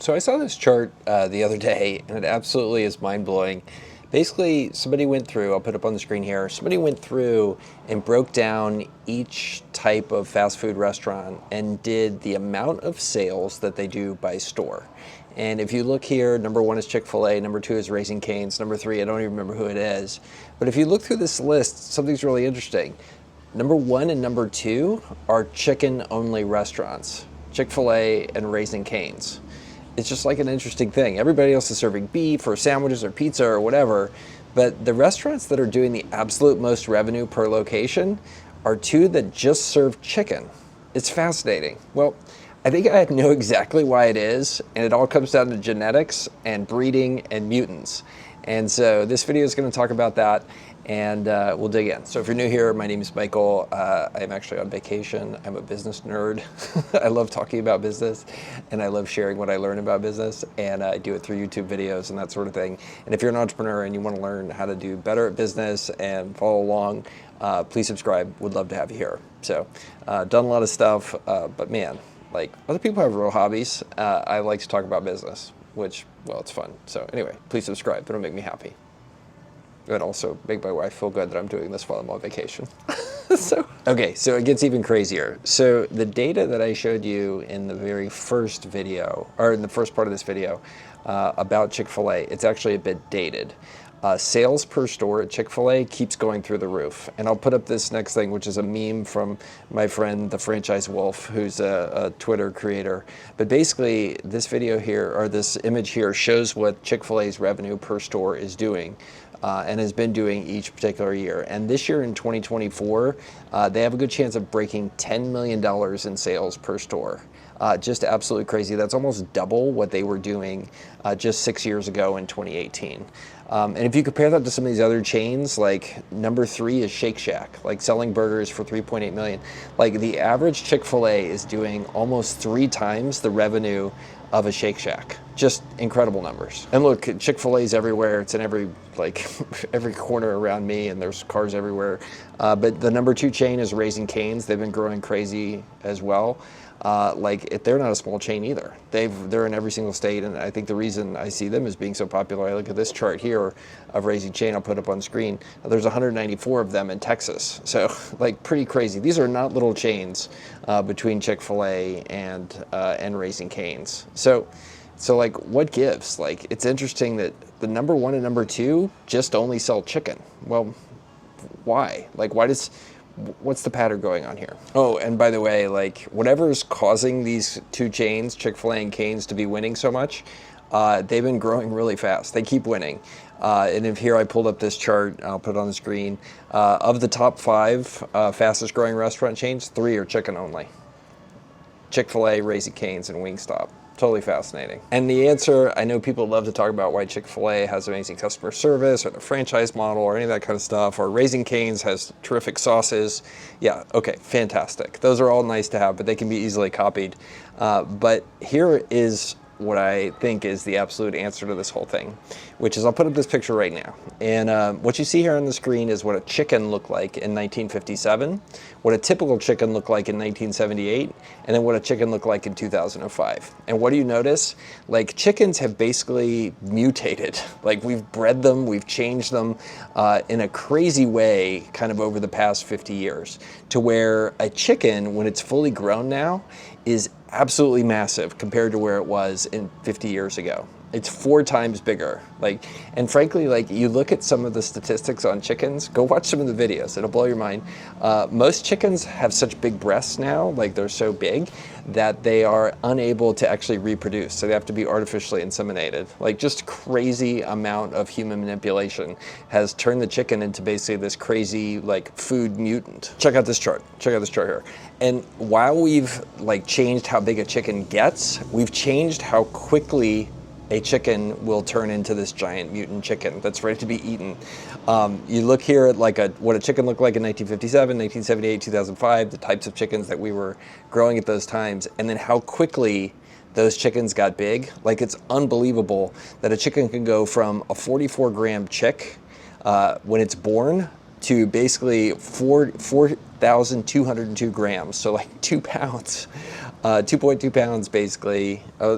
So I saw this chart the other day, and it absolutely is mind-blowing. Basically, somebody went through, I'll put up on the screen here, somebody went through and broke down each type of fast food restaurant and did the amount of sales that they do by store. And if you look here, number 1 is Chick-fil-A, number 2 is Raising Cane's, number 3, I don't even remember who it is. But if you look through this list, something's really interesting. Number 1 and number 2 are chicken-only restaurants, Chick-fil-A and Raising Cane's. It's just like an interesting thing. Everybody else is serving beef or sandwiches or pizza or whatever, but the restaurants that are doing the absolute most revenue per location are 2 that just serve chicken. It's fascinating. Well, I think I know exactly why it is, and it all comes down to genetics and breeding and mutants. And so this video is going to talk about that, and we'll dig in. So if you're new here, my name is Michael. I'm actually on vacation. I'm a business nerd. I love talking about business, and I love sharing what I learn about business, and I do it through YouTube videos and that sort of thing. And if you're an entrepreneur and you want to learn how to do better at business and follow along, please subscribe. Would love to have you here. So done a lot of stuff, but man, like other people have real hobbies. I like to talk about business, which, well, it's fun. So anyway, please subscribe. It'll make me happy. And also make my wife feel good that I'm doing this while I'm on vacation. Okay, so it gets even crazier. So the data that I showed you in the very first video, or in the first part of this video, about Chick-fil-A, it's actually a bit dated. Sales per store at Chick-fil-A keeps going through the roof. And I'll put up this next thing, which is a meme from my friend, the Franchise Wolf, who's a Twitter creator. But basically, this video here, or this image here, shows what Chick-fil-A's revenue per store is doing. And has been doing each particular year. And this year in 2024, they have a good chance of breaking $10 million in sales per store. Just absolutely crazy. That's almost double what they were doing just 6 years ago in 2018. And if you compare that to some of these other chains, like number 3 is Shake Shack, like selling burgers for $3.8 million. Like the average Chick-fil-A is doing almost 3 times the revenue of a Shake Shack. Just incredible numbers. And look, Chick-fil-A's everywhere. It's in every, like, every corner around me, and there's cars everywhere. But the number 2 chain is Raising Cane's. They've been growing crazy as well. They're not a small chain either. They're in every single state, and I think the reason I see them as being so popular, I look at this chart here of Raising Cane, I'll put up on screen. There's 194 of them in Texas. So, like, pretty crazy. These are not little chains between Chick-fil-A and Raising Cane's. So like, what gives? Like, it's interesting that the number 1 and number 2 just only sell chicken. Well, why? Like, what's the pattern going on here? Oh, and by the way, like, whatever's causing these 2 chains, Chick-fil-A and Cane's, to be winning so much, they've been growing really fast. They keep winning. And if here I pulled up this chart, I'll put it on the screen. Of the top 5 fastest growing restaurant chains, 3 are chicken only. Chick-fil-A, Raising Cane's, and Wingstop. Totally fascinating. And the answer, I know people love to talk about why Chick-fil-A has amazing customer service or the franchise model or any of that kind of stuff, or Raising Cane's has terrific sauces. Yeah, okay, fantastic. Those are all nice to have, but they can be easily copied. But here is what I think is the absolute answer to this whole thing, which is, I'll put up this picture right now. And what you see here on the screen is what a chicken looked like in 1957, what a typical chicken looked like in 1978, and then what a chicken looked like in 2005. And what do you notice? Like, chickens have basically mutated. Like, we've bred them, we've changed them in a crazy way kind of over the past 50 years, to where a chicken, when it's fully grown now, is absolutely massive compared to where it was in 50 years ago. It's 4 times bigger. Like, and frankly, like, you look at some of the statistics on chickens, go watch some of the videos, it'll blow your mind. Most chickens have such big breasts now, like they're so big, that they are unable to actually reproduce. So they have to be artificially inseminated. Like, just crazy amount of human manipulation has turned the chicken into basically this crazy, like, food mutant. Check out this chart. Check out this chart here. And while we've, like, changed how big a chicken gets, we've changed how quickly a chicken will turn into this giant mutant chicken that's ready to be eaten. You look here at like what a chicken looked like in 1957, 1978, 2005, the types of chickens that we were growing at those times, and then how quickly those chickens got big. Like, it's unbelievable that a chicken can go from a 44-gram chick when it's born to basically 4,202 grams, so like 2 pounds, 2.2 pounds basically,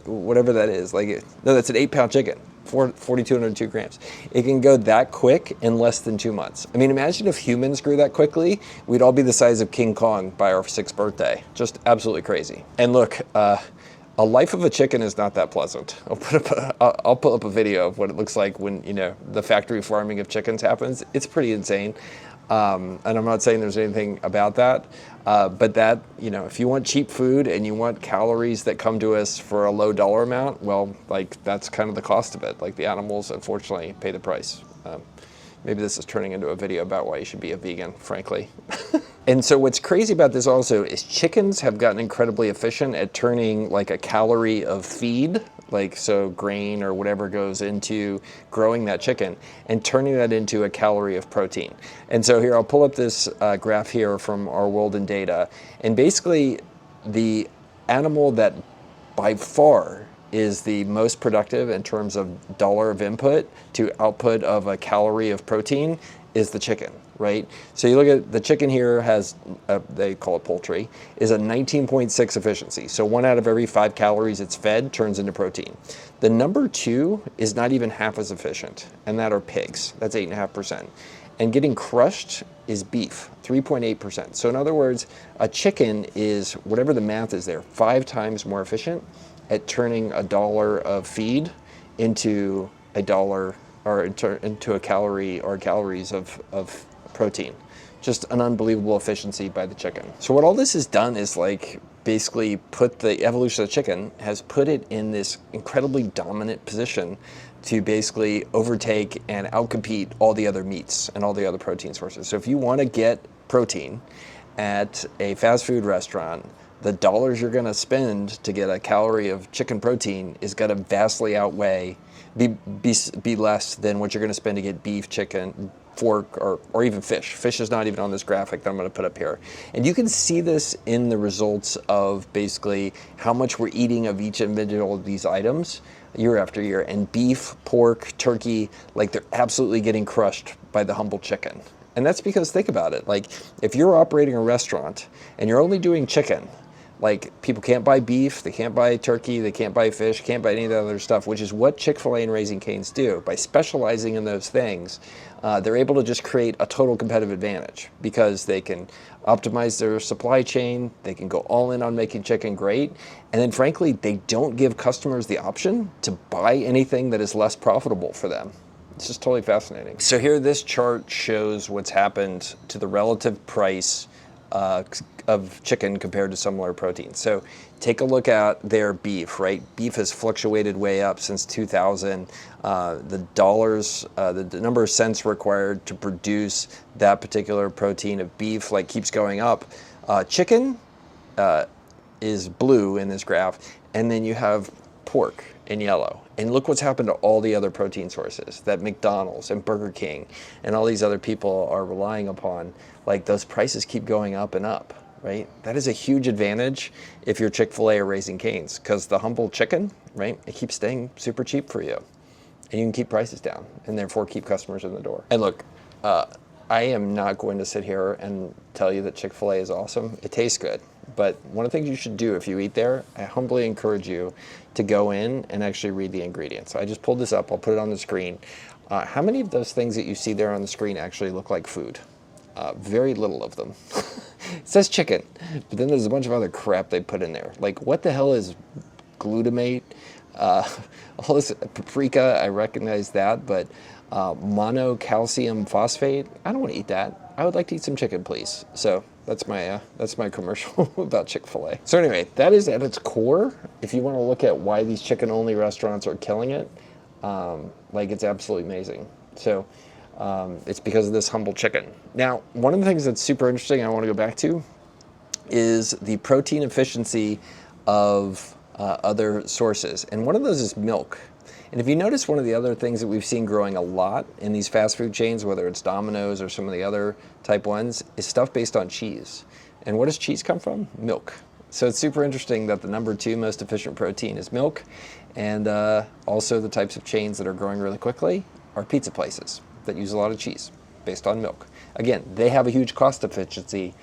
whatever that is. Like, no, that's an 8-pound chicken. 4,202 grams. It can go that quick in less than 2 months. I mean, imagine if humans grew that quickly, we'd all be the size of King Kong by our 6th birthday. Just absolutely crazy. And look, a life of a chicken is not that pleasant. I'll put up a video of what it looks like when, you know, the factory farming of chickens happens. It's pretty insane. And I'm not saying there's anything about that, but that, you know, if you want cheap food and you want calories that come to us for a low dollar amount, well, like, that's kind of the cost of it. Like, the animals, unfortunately, pay the price. Maybe this is turning into a video about why you should be a vegan, frankly. And so what's crazy about this also is chickens have gotten incredibly efficient at turning like a calorie of feed, like so grain or whatever goes into growing that chicken, and turning that into a calorie of protein. And so here, I'll pull up this graph here from our world in data. And basically the animal that by far is the most productive in terms of dollar of input to output of a calorie of protein is the chicken, right? So you look at the chicken here has, they call it poultry, is a 19.6 efficiency. So 1 out of every 5 calories it's fed turns into protein. The number 2 is not even half as efficient, and that are pigs. That's 8.5%. And getting crushed is beef, 3.8%. So in other words, a chicken is, whatever the math is there, 5 times more efficient at turning $1 of feed into $1 or into a calorie or calories of protein. Just an unbelievable efficiency by the chicken. So what all this has done is like basically put the evolution of the chicken has put it in this incredibly dominant position to basically overtake and outcompete all the other meats and all the other protein sources. So if you want to get protein at a fast food restaurant, the dollars you're going to spend to get a calorie of chicken protein is going to vastly outweigh, be less than what you're going to spend to get beef, chicken, pork, or even fish. Fish is not even on this graphic that I'm going to put up here. And you can see this in the results of basically how much we're eating of each individual of these items year after year. And beef, pork, turkey, like they're absolutely getting crushed by the humble chicken. And that's because, think about it, like if you're operating a restaurant and you're only doing chicken, like people can't buy beef, they can't buy turkey, they can't buy fish, can't buy any of the other stuff, which is what Chick-fil-A and Raising Canes do. By specializing in those things, they're able to just create a total competitive advantage because they can optimize their supply chain, they can go all in on making chicken great, and then frankly, they don't give customers the option to buy anything that is less profitable for them. It's just totally fascinating. So here, this chart shows what's happened to the relative price of chicken compared to similar proteins. So take a look at their beef, right? Beef has fluctuated way up since 2000. The dollars, the number of cents required to produce that particular protein of beef like keeps going up. Chicken is blue in this graph, and then you have pork in yellow. And look what's happened to all the other protein sources that McDonald's and Burger King and all these other people are relying upon. Like those prices keep going up and up, right? That is a huge advantage if you're Chick-fil-A or Raising Canes, because the humble chicken, right, it keeps staying super cheap for you. And you can keep prices down and therefore keep customers in the door. And look, I am not going to sit here and tell you that Chick-fil-A is awesome. It tastes good. But one of the things you should do if you eat there, I humbly encourage you to go in and actually read the ingredients. I just pulled this up. I'll put it on the screen. How many of those things that you see there on the screen actually look like food? Very little of them. It says chicken, but then there's a bunch of other crap they put in there. Like, what the hell is glutamate? All this paprika, I recognize that, but monocalcium phosphate, I don't want to eat that. I would like to eat some chicken, please. So that's my commercial about Chick-fil-A. So anyway, that is at its core. If you want to look at why these chicken-only restaurants are killing it, like it's absolutely amazing. So it's because of this humble chicken. Now, one of the things that's super interesting I want to go back to is the protein efficiency of other sources. And one of those is milk. And if you notice, one of the other things that we've seen growing a lot in these fast food chains, whether it's Domino's or some of the other type ones, is stuff based on cheese. And what does cheese come from? Milk. So it's super interesting that the number 2 most efficient protein is milk. And also the types of chains that are growing really quickly are pizza places that use a lot of cheese based on milk. again, they have a huge cost efficiency,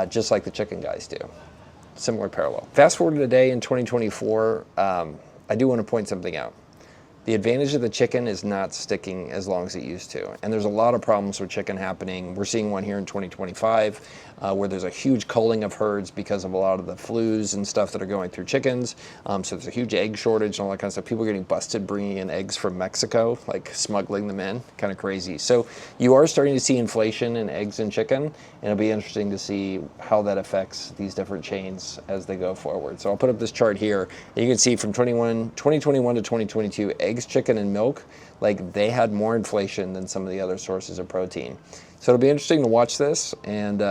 just like the chicken guys do. Similar parallel. Fast forward to today in 2024, I do want to point something out. The advantage of the chicken is not sticking as long as it used to. And there's a lot of problems with chicken happening. We're seeing one here in 2025 where there's a huge culling of herds because of a lot of the flus and stuff that are going through chickens. So there's a huge egg shortage and all that kind of stuff. People are getting busted bringing in eggs from Mexico, like smuggling them in, kind of crazy. So you are starting to see inflation in eggs and chicken, and it'll be interesting to see how that affects these different chains as they go forward. So I'll put up this chart here. You can see from 2021 to 2022, eggs, chicken, and milk, like they had more inflation than some of the other sources of protein. So it'll be interesting to watch this and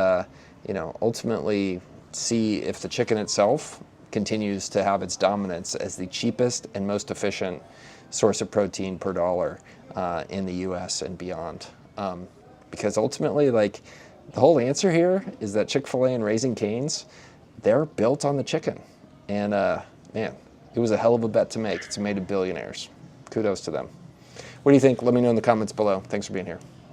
ultimately see if the chicken itself continues to have its dominance as the cheapest and most efficient source of protein per dollar in the U.S. and beyond. Because ultimately, like, the whole answer here is that Chick-fil-A and Raising Canes, they're built on the chicken. And man, it was a hell of a bet to make. It's made of billionaires. Kudos to them. What do you think? Let me know in the comments below. Thanks for being here.